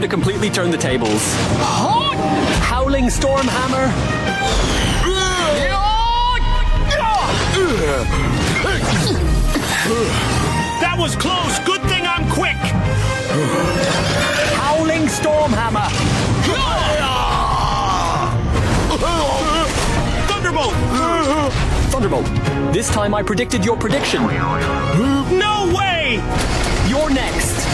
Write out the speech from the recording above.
to completely turn the tables. Howling Storm Hammer. That was close. Good thing I'm quick. Howling Storm Hammer. Thunderbolt. Thunderbolt. This time I predicted your prediction. No way. You're next.